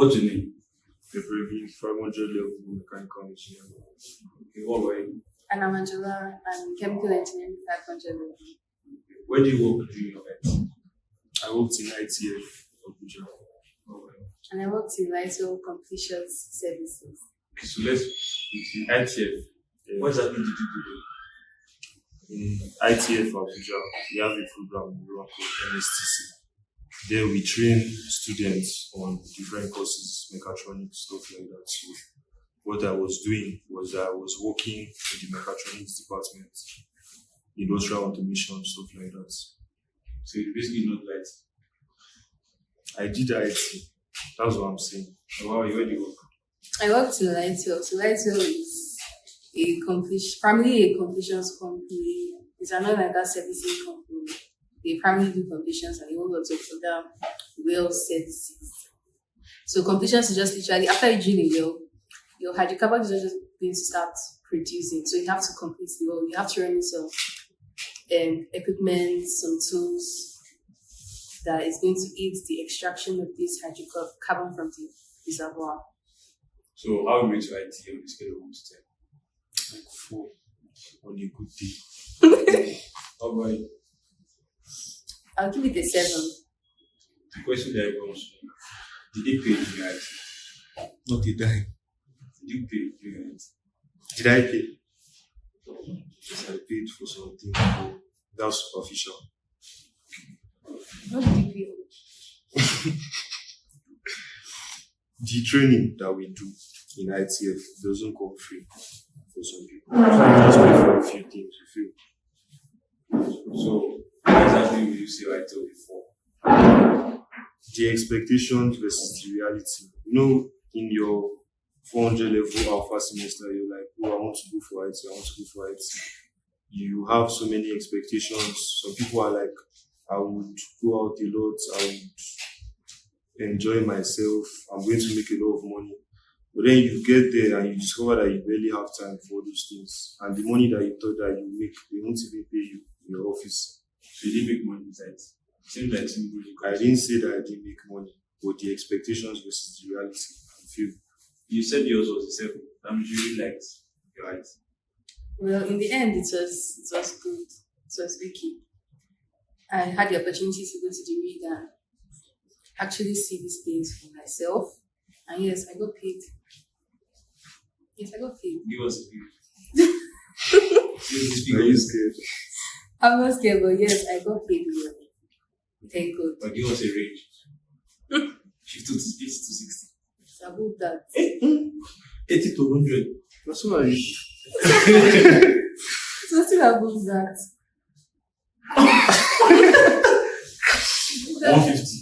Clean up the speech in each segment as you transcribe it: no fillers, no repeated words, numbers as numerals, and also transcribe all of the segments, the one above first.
What's your name? Preferably 500 level mechanical engineering. Okay, what were you? And I'm Angela. I'm chemical engineering 500. Where do you work during your IT? I worked in ITF Abuja. And I worked in Lighto Completion Services. Okay, so let's see ITF. What exactly did you do In ITF Abuja, we have a program we run called MSTC. There we train students on different courses, mechatronics, stuff like that. So what I was doing was I was working in the mechatronics department, industrial automation, stuff like that. So you basically not right. I did IT. That's what I'm saying. Wow, where do you work? I worked in Lighto. So Lighto is primarily a completions company. It's an oil and gas servicing company. They primarily do completions and they also other well services. So completions is just literally after you drill a well, your hydrocarbon is just going to start producing. So you have to complete the well. You have to run in some equipment, some tools that is going to aid the extraction of this hydrocarbon from the reservoir. So how you rate your IT on the scale of 1 to 10? Like 4 on a good day. How about you? I'll give it a 7. The question that everyone wants to know, did they pay you guys? Not a dime. Did you pay you guys? Did I pay? Yes, I paid for something. But that's official. What did you feel? The training that we do in ITF doesn't come free for some people. So you just pay for a few things you feel. So how exactly will you say ITF before? The expectations versus the reality. You know, in your 400 level alpha semester, you're like, oh, I want to go for IT, I want to go for IT. You have so many expectations. Some people are like, I would go out a lot, I would enjoy myself, I'm going to make a lot of money. But then you get there and you discover that you barely have time for those things. And the money that you thought that you make, they won't even pay you in your office. So you didn't make money inside. Seems like somebody. I didn't say that I didn't make money, but the expectations versus the reality, I feel. You said yours was a 7. That means you really liked your IT. Well, in the end, it was good. It was wicked. I had the opportunity to go to the rig and actually see these things for myself. And yes, I got paid. Yes, I got paid. Give us a few. Are you scared? I'm not scared, but yes, I got paid well. Thank God. But give us a range. 50 to 60. It's about that. 80 to 100. That's what I Something about that. 150.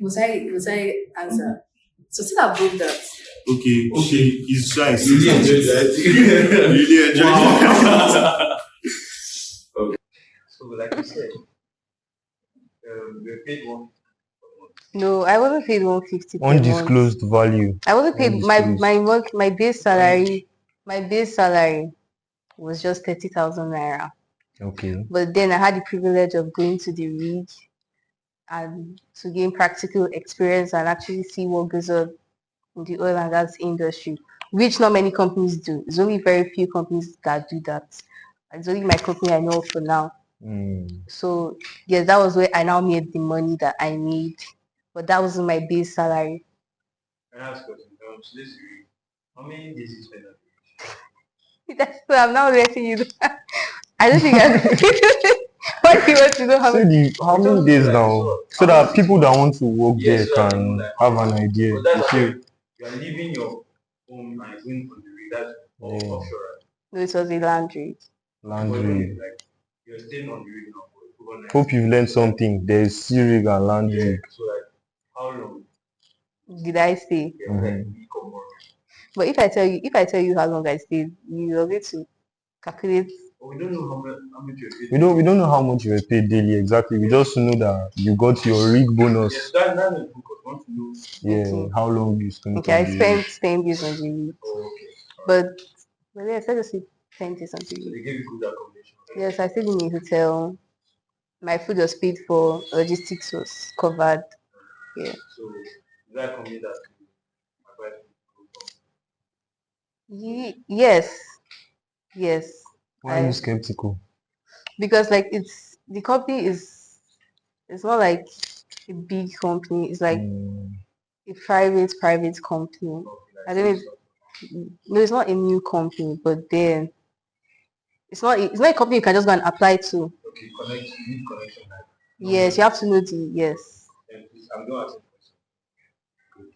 Must I answer? Something about that. Okay, he's trying to Really enjoyed that. really enjoyed it. Okay. So, like you said, we paid one. No, I wasn't paid 150 per month. Undisclosed value. I wasn't paid Undisclosed. my base salary. My base salary was just 30,000 naira. Okay. But then I had the privilege of going to the rig and to gain practical experience and actually see what goes on in the oil and gas industry, which not many companies do. It's only very few companies that do that. It's only my company I know of for now. So yes, that was where I now made the money that I made, but that wasn't my base salary. Can I ask a question? So this week, how many days you spend at the That's so I'm now letting you know. I don't think I what do you want to know how many? How many days now? So that people that want to work there can have an idea. But that's Okay. like you are leaving your home and going on the rig. That's offshore, right? No, it was a laundry. Laundry. Like you're staying on the rig now for overnight. Hope you've learned something. There's sea rig and land Yeah. rig. So like, how long? Did I stay? Yeah, like a week or more. But if I tell you how long I stayed, you are going to calculate. But we don't know how much you're paid. We don't know how much you were paid daily exactly. We just know that you got your rig bonus. Yes, that's the focus. Want to know. Yeah, Okay. how long you spent Okay, I on the spent rig. 10 days on the rig. Oh, okay. But yes, I just say 10 days on the So rig. they give you good accommodation. Yes, I stayed in a hotel. My food was paid for, logistics was covered. Yeah. So is that a company that you advise people to go Yes. Yes. Why are you I skeptical? because like the company is it's not like a big company. It's like Mm, a private company. for? Okay, I like don't know. sales If, stuff. no, it's not a new company, but then it's not a company you can just go and apply to. Okay, connect, you need connection, like, Yes, you have to know the yes. and please, I'm going to ask a question. Good.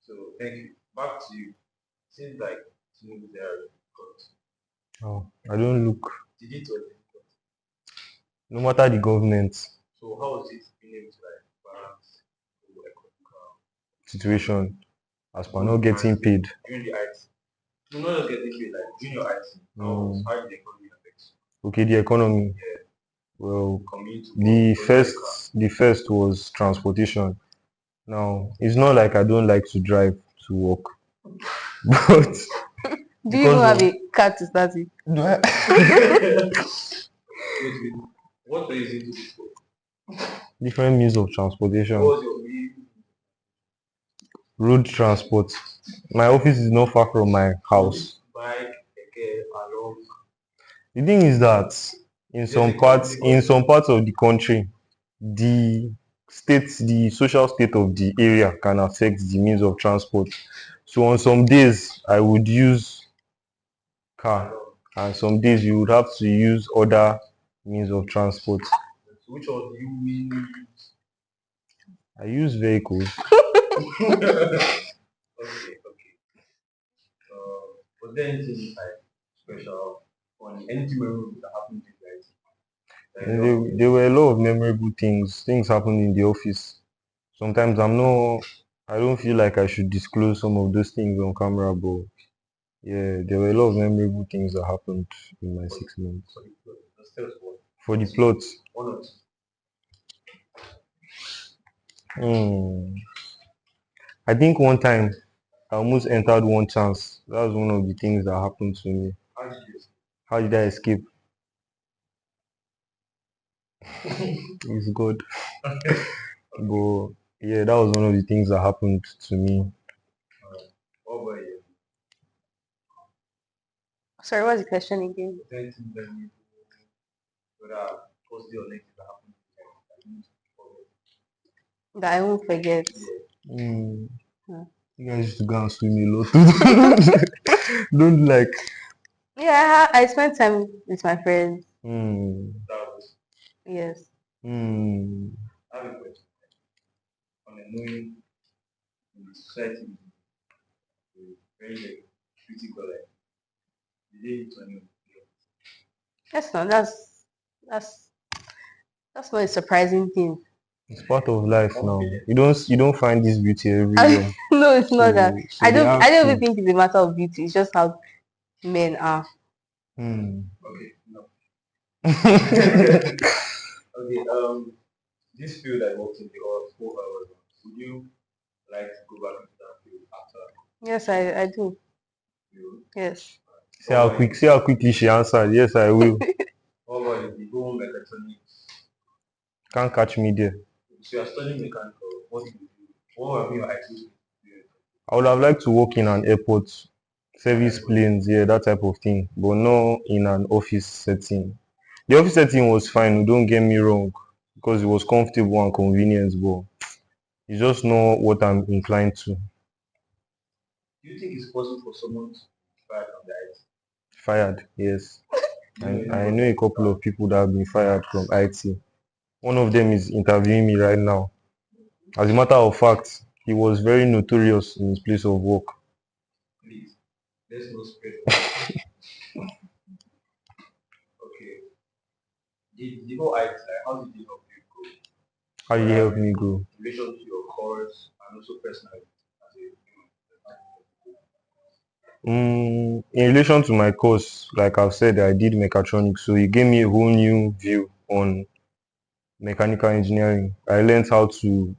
So, thank you. Back to you. Seems like Tinubu there got. oh, I don't look. Did it or did it not? No matter the government So, how was it being able to like balance the economic situation, as per not good getting and paid. during the IT? No, not just getting paid, like during your IT, Mm, how did the economy affect okay, the economy. you? Well, Yeah, commute to work, the or you have a car. first was transportation. Now, it's not like I don't like to drive to work, but Do you even because have of a car to start with? do I- Wait, what were you using to this for? different means of What transportation, was your main road transport. My office is not far from my so house. bike, okay, along? The thing is that in Is there some a parts company or of the country, the the social state of the area can affect the means of transport. So on some days I would use car, along? and some days you would have to use other means of transport. So which one do you mainly use? I use vehicles. Okay, okay. Was there anything like special or anything memorable that happened to you guys? That And you don't there forget? were a lot of memorable things. Things happened in the office. Sometimes I don't feel like I should disclose some of those things on camera, but yeah, there were a lot of memorable things that happened in my For, 6 months. for the plot. Just tell us one. For the Two. plot, One or two. hmm, I think one time I almost entered one chance. That was one of the things that happened to me. How did you How did I escape? It's God. Okay. But yeah, that was one of the things that happened to me. What about you? Sorry, what's the question again? Was there anything that you whether positive or negative that happened to you that you need to forget? That I won't forget. Yeah, Hmm, Hmm. you guys used to go and swim a lot. Don't like. Yeah, I spent time with my friends. Hmm, that was. Yes. hmm. I have a question on a knowing in the society very like critical like the day it on you. That's not that's that's not a surprising thing. It's part of life now. Confident. You don't find this beauty everywhere. No, it's not that. So they have I don't even to. think it's a matter of beauty. It's just how men are. Hmm. Okay, no. Okay, this field I worked in the or 4 hours, would you like to go back into that field after Yes, I do. you? Yes. What about you? See how quickly she answered. Yes, I will. What about you? You go home mechatronics. Can't catch me there. So you're studying mechanical. What do you do? What have been your ideas? I would have liked to work in an airport, service planes, yeah, that type of thing, but not in an office setting. The office setting was fine, don't get me wrong, because it was comfortable and convenient, but it's just not what I'm inclined to. Do you think it's possible for someone to be fired from the IT? Fired, yes. Do you know I anybody know a that couple of people that have been fired from IT. One of them is interviewing me right now. As a matter of fact, he was very notorious in his place of work. please? There's no spread. Okay. The whole IT, like how did it help you grow? How did he Whether help me grow? in relation to your course and also personally as a human. In relation to my course, like I've said, I did mechatronics, so it gave me a whole new view on mechanical engineering. I learned how to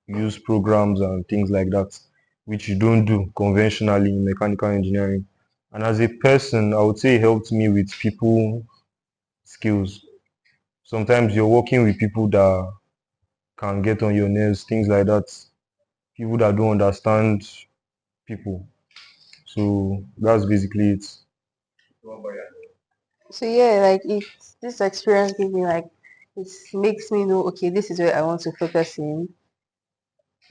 use programs and things like that, which you don't do conventionally in mechanical engineering. And as a person, I would say it helped me with people skills. Sometimes you're working with people that can get on your nerves, things like that. People that don't understand people. So that's basically it. What about you? So yeah, like this experience gave me like it makes me know, okay, this is where I want to focus in.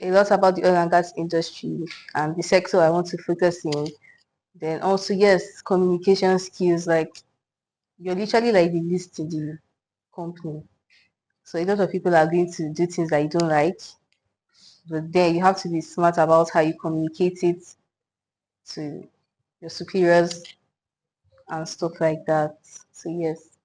A lot about the oil and gas industry and the sector I want to focus in. Then also yes, communication skills, like you're literally like the least to the company. So a lot of people are going to do things that you don't like, but then you have to be smart about how you communicate it to your superiors and stuff like that. So yes.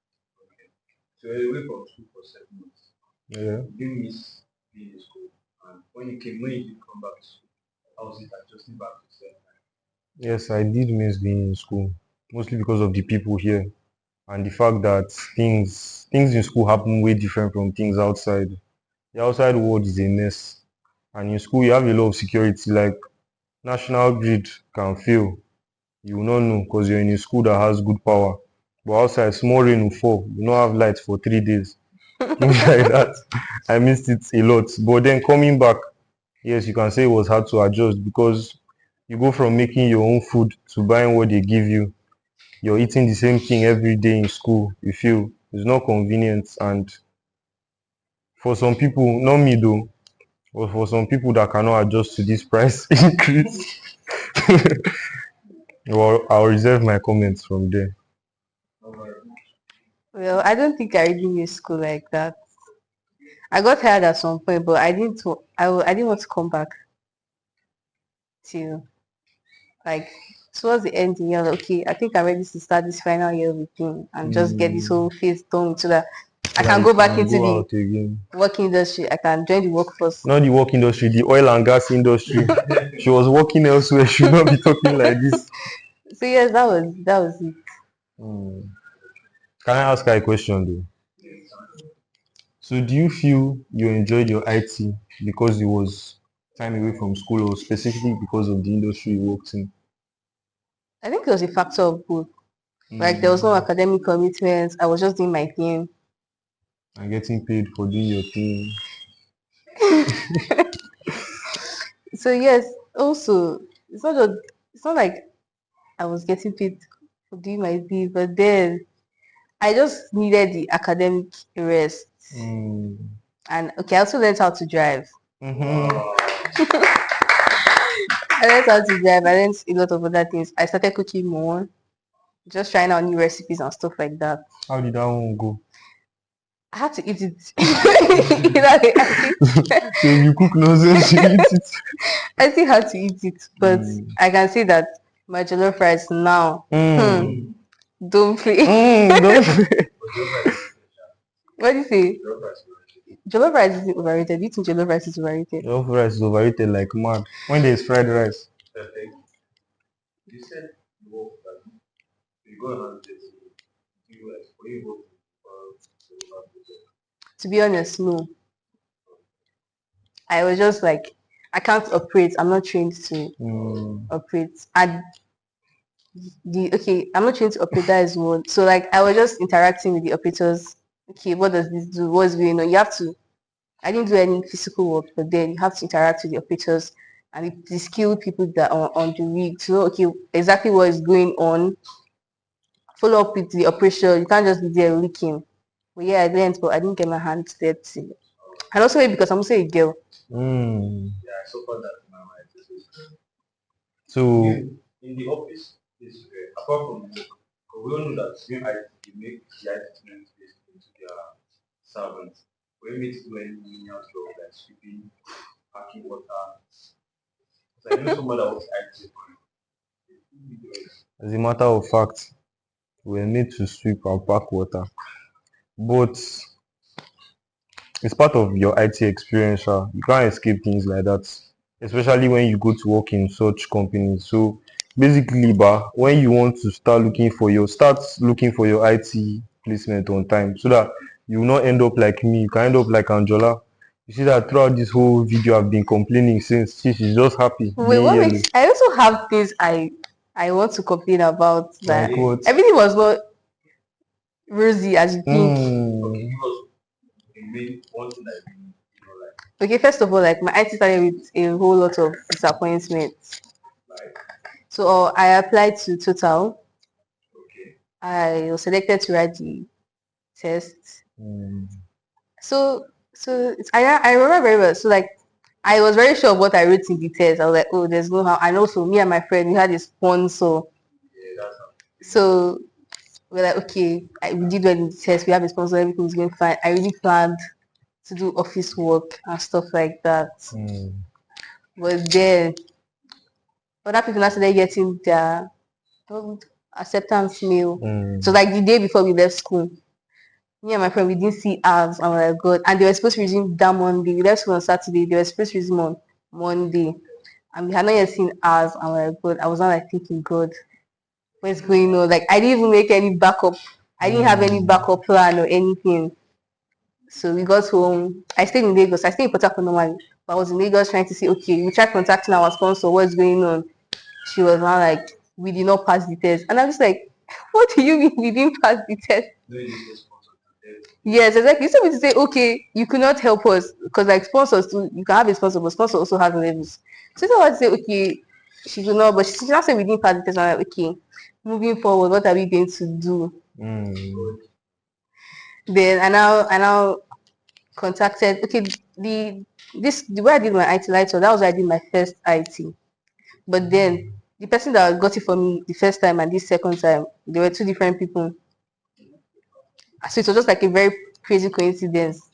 So you're away from school for 7 months. Yeah. You miss being in school. And when you did come back to school, how was it adjusting back to self? Yes, I did miss being in school, mostly because of the people here and the fact that things in school happen way different from things outside. The outside world is a mess, and in school you have a lot of security. Like national grid can fail, you will not know because you're in a school that has good power. But outside, small rain will fall, you don't have light for 3 days. Things like that. I missed it a lot. But then coming back, yes, you can say it was hard to adjust because you go from making your own food to buying what they give you. You're eating the same thing every day in school. You feel it's not convenient, and for some people, not me though, but for some people that cannot adjust to this price increase, well, I'll reserve my comments from there. Well, I don't think I really miss school like that. I got tired at some point, but I didn't want to come back till like towards the end of the year. Like, okay, I think I'm ready to start this final year routine and just get this whole phase done with so that I So that can you go back can into go the out again. work industry. I can join the workforce. Not the work industry, the oil and gas industry. She was working elsewhere. She should not be talking like this. So yes, that was it. Hmm. Can I ask her a question though? So do you feel you enjoyed your IT because it was time away from school or specifically because of the industry you worked in? I think it was a factor of both. Like there was no academic commitments. I was just doing my thing. And getting paid for doing your thing. So yes, also it's not like I was getting paid for doing my thing, but then I just needed the academic rest. Mm. And okay, I also learned how to drive. Mm-hmm. I learned how to drive. I learned a lot of other things. I started cooking more, just trying out new recipes and stuff like that. How did that one go? I had to eat it. You know, So if you cook nonsense, you eat it. I still had to eat it, but Mm. I can say that my jollof rice now, Mm. don't play. Don't. What do you say? Jollof rice is overrated. Do you think jollof rice is overrated? Jollof rice is overrated like mad. When there's fried rice. Perfect. You said you work that you go around the US, where you work for To be honest, no. I was just like, I can't operate. I'm not trained to operate. And I'm not trained to operate. That is one. So like, I was just interacting with the operators. Okay, what does this do? What's going on? You have to. I didn't do any physical work, but then you have to interact with the operators and the skilled people that are on the rig to know, okay, exactly what is going on. Follow up with the operation. You can't just be there leaking. But yeah, I learned, but I didn't get my hands dirty. And also maybe because I'm also a girl. Mm. Yeah, I suffered that in my mind. So In the office, this apart from the work, 'cause we all know that when they make the IT students into their servants. When we meet do any menial job like sweeping, packing water. So I know someone that works IT as a matter of fact, we're made to sweep and pack water. But it's part of your IT experience. You can't escape things like that, especially when you go to work in such companies. So basically, when you want to start looking for your IT placement on time, so that you will not end up like me. You can end up like Angela. You see that throughout this whole video, I've been complaining since she's just happy Wait, being what yellow. makes I also have things I want to complain about that Like what? everything was not rosy as you think. Okay, Mm. give us the main one thing that you know, like Okay, first of all, like my IT started with a whole lot of disappointments. Like, So I applied to Total. okay. I was selected to write the test. Mm. I remember very well. So like I was very sure of what I wrote in the test. I was like, oh, there's no how. And also me and my friend, we had a sponsor. Yeah, that's how. So we're like, okay, we did well in the test. We have a sponsor. Everything's going fine. I really planned to do office work and stuff like that. Mm. But then other people now started getting their acceptance mail. So Mm. like the day before we left school, me and my friend, we didn't see ours. I'm like, God. And they were supposed to resume that Monday. We left school on Saturday. They were supposed to resume on Monday. And we had not yet seen ours. I'm like, God. I was not like thinking, God, what's going on? Like, I didn't even make any backup. I didn't have any Mm. backup plan or anything. So we got home. I stayed in Lagos. I stayed in Port Harcourt normally. But I was in Lagos trying to see, okay, we tried contacting our sponsor. What's going on? She was not like, we did not pass the test. And I was like, what do you mean we didn't pass the test? No, you just sponsor to them. Yes, exactly. You still need to say, okay, you could not help us because like sponsors too, you can have a sponsor, but sponsor also has levels. So I want to say, okay, she could not, but she just said we didn't pass the test. I'm like, okay, moving forward, what are we going to do? Mm. Then I now contacted okay the way I did my IT light, so that was where I did my first IT. But then the person that got it for me the first time and this second time, they were two different people. So it was just like a very crazy coincidence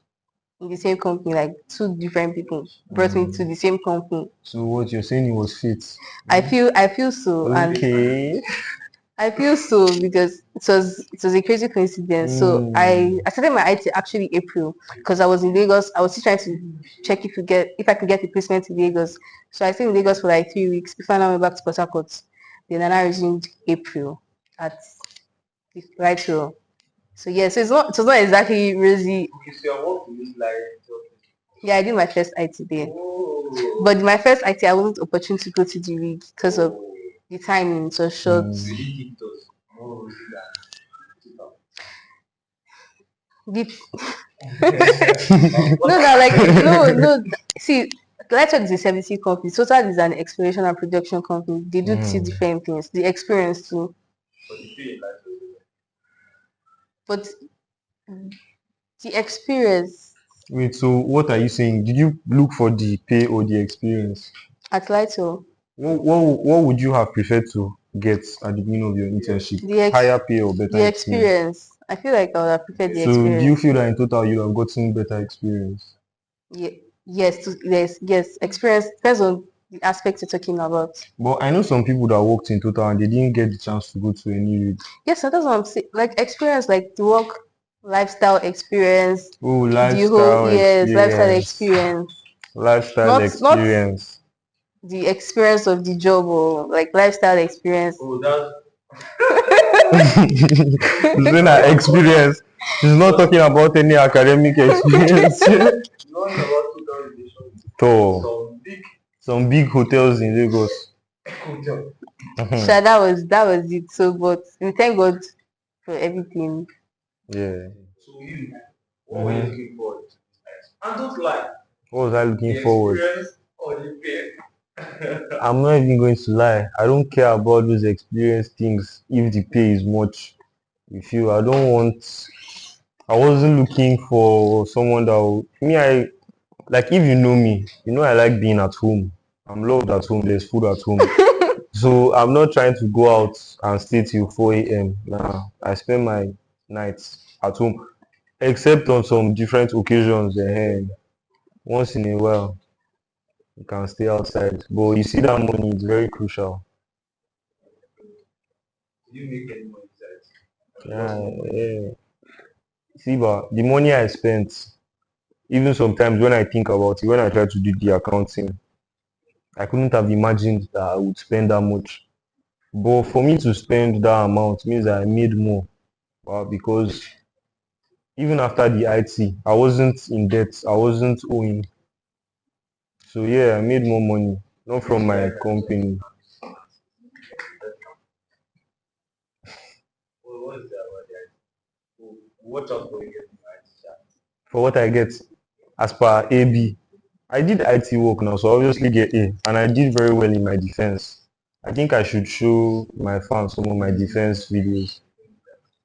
in the same company, like two different people brought me to Mm. the same company. So what you're saying it was fit? I feel so, and Okay. I feel so because it was a crazy coincidence. So I Mm. I started my IT actually April because I was in Lagos. I was still trying to check if I could get a placement in Lagos. So I stayed in Lagos for like 3 weeks before I now went back to Port Harcourt. Then I resumed April at the right role. So yeah, so it was not exactly rosy. Okay, so your work is like job. Yeah, I did my first IT there. Oh. But my first IT I wasn't opportune to go to the rig because of Oh. the timing. It was short. So Mm. you did those. Oh, is it that? The What? No, no, like no. See, Lightwork is a servicing company. Total is an exploration and production company. They do two Mm. different things. The experience too, But the pay like but the experience Wait, so what are you saying? Did you look for the pay or the experience? at Lighto, What would you have preferred to get at the beginning of your yeah. internship? the ex Higher pay or better the experience? experience. I feel like I would have preferred the Okay. So do you experience. feel that in total you have gotten better experience? Yes. Experience depends on the aspect you're talking about. But I know some people that worked in total and they didn't get the chance to go to any rig. Yes, so that's what I'm saying. Like experience, like the work lifestyle experience, Oh, the whole lifestyle yes lifestyle experience. experience. Lifestyle Not experience. the experience of the job or like lifestyle experience. Oh, that's She's saying her experience. She's not because talking about any academic experience. you want about total relations. So, Some big some big hotels in Lagos. hotel. Mhm. So that was it. So but we thank God for everything. Yeah. So you, what were you Hmm. looking forward to? And don't lie, What was I looking the forward? experience or the pay. I'm not even going to lie. I don't care about those experience things if the pay is much. If you, I don't want. I wasn't looking for someone that will, me. I like if you know me, you know I like being at home. I'm loved at home. There's food at home. So I'm not trying to go out and stay till 4 a.m. Nah, I spend my nights at home, except on some different occasions. Once in a while, you can stay outside. But you see that money is very crucial. You make any money inside. And what's Yeah, more money? yeah. See, but the money I spent, even sometimes when I think about it, when I try to do the accounting, I couldn't have imagined that I would spend that much. But for me to spend that amount means that I made more. Because even after the IT, I wasn't in debt. I wasn't owing. So yeah, I made more money, not Which from guy my can company. what is that about that? Watch out for you getting right chat. For what I get, as per AB. I did IT work now, so obviously get A, and I did very well in my defense. I think I should show my fans some of my defense videos.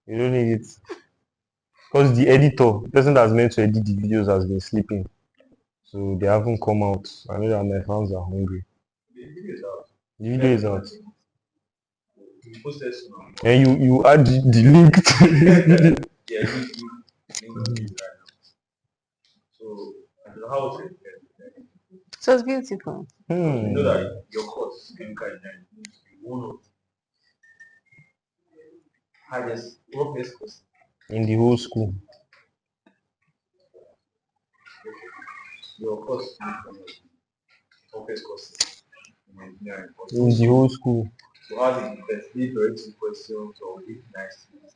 You don't need it because the editor, the person that's meant to edit the videos, has been sleeping, so they haven't come out. I know that my fans are hungry. The video is out. The video is out, You posted soon. and you add the link to this video. Yeah, link on it right now. So, I don't know how was it? So it's beautiful. You know Hmm. that your course, chemical engineering, needs to be one of the highest, roughest course. In the whole school. Your course is one of the toughest courses in engineering. But In the whole school. so how did you test? Did you two questions or did nice things?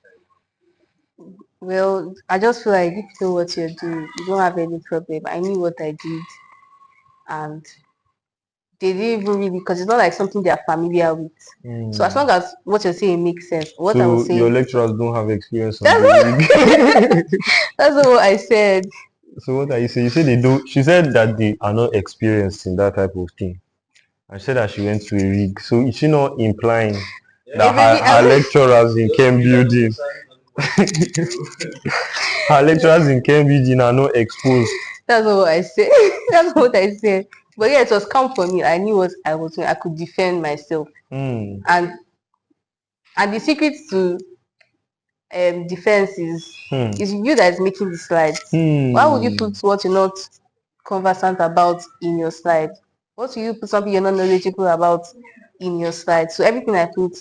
Well, I just feel like if you know what you're doing, you don't have any problem. I knew what I did, and they didn't even really, because it's not like something they are familiar with. So as Hmm. long as what you're saying makes sense, what I So was saying, your lecturers don't have experience on that's doing what, it. that's not what I said. So what are you saying? You said they don't. She said that they are not experienced in that type of thing. I said that she went to a rig. So is she not implying Hey, that Yeah. baby, her lecturers in Just Chem read that building, sign. her lecturers in Chem building are not exposed? that's not what I said. That's not what I said. But yeah, it was calm for me. I knew what I was doing. I could defend myself. Hmm. And the secret to defense Hmm. is you that is making the slides. Why would you Hmm. put what you're not conversant about in your slide? What will you put something you're not knowledgeable about in your slide? So everything I put,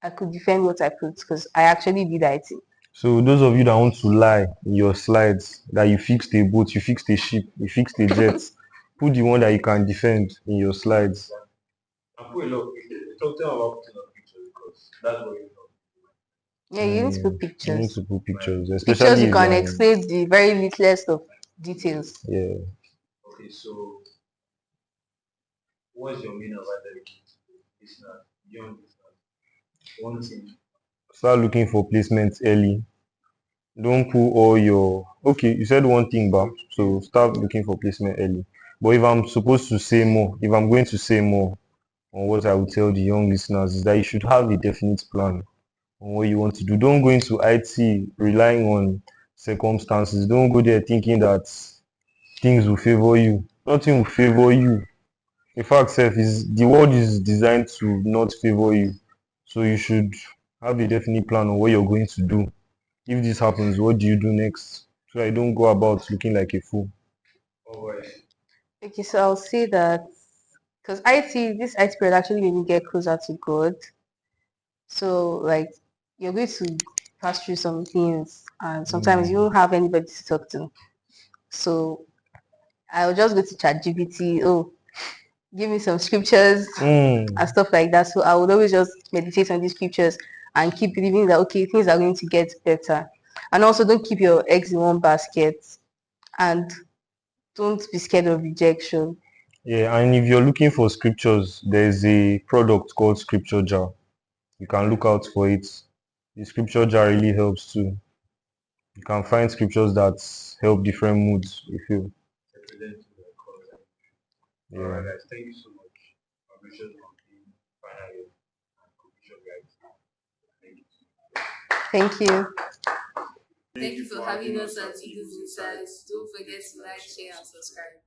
I could defend what I put because I actually did IT. So those of you that want to lie in your slides that you fixed a boat, you fixed a ship, you fixed a jet, put the one that you can defend in your slides. I put a lot of pictures. Talk to them about putting up pictures because that's what you know. Yeah, you need to put You need pictures. to put pictures, Pictures especially you if you can are in, explain the very littlest of details. yeah. Okay, so what's your main advice that you give to listeners, young listeners? One thing. Start looking for placements early. Don't put all your okay. You said one thing, but so start looking for placement early. But if I'm supposed to say more, if I'm going to say more on what I would tell the young listeners is that you should have a definite plan on what you want to do. Don't go into IT relying on circumstances. Don't go there thinking that things will favor you. Nothing will favor you. In fact, self is the world is designed to not favor you. So you should have a definite plan on what you're going to do. If this happens, what do you do next? So I don't go about looking like a fool. Alright. Okay, so I'll say that because this IT period actually made me get closer to God. So like you're going to pass through some things and sometimes you don't have anybody to talk to. So I'll just go to ChatGPT, oh, give me some scriptures and stuff like that. So I would always just meditate on these scriptures and keep believing that okay, things are going to get better. And also don't keep your eggs in one basket and don't be scared of rejection. Yeah, and if you're looking for scriptures, there's a product called Scripture Jar. You can look out for it. The Scripture Jar really helps too. You can find scriptures that help different moods you feel. Represent to the color. Yeah. Alright guys, thank you so much. Congratulations on being final year and conclusion guys. Thank you. Thank you. Thank you for having us at Eagles Insights. Don't forget to like, share, and subscribe.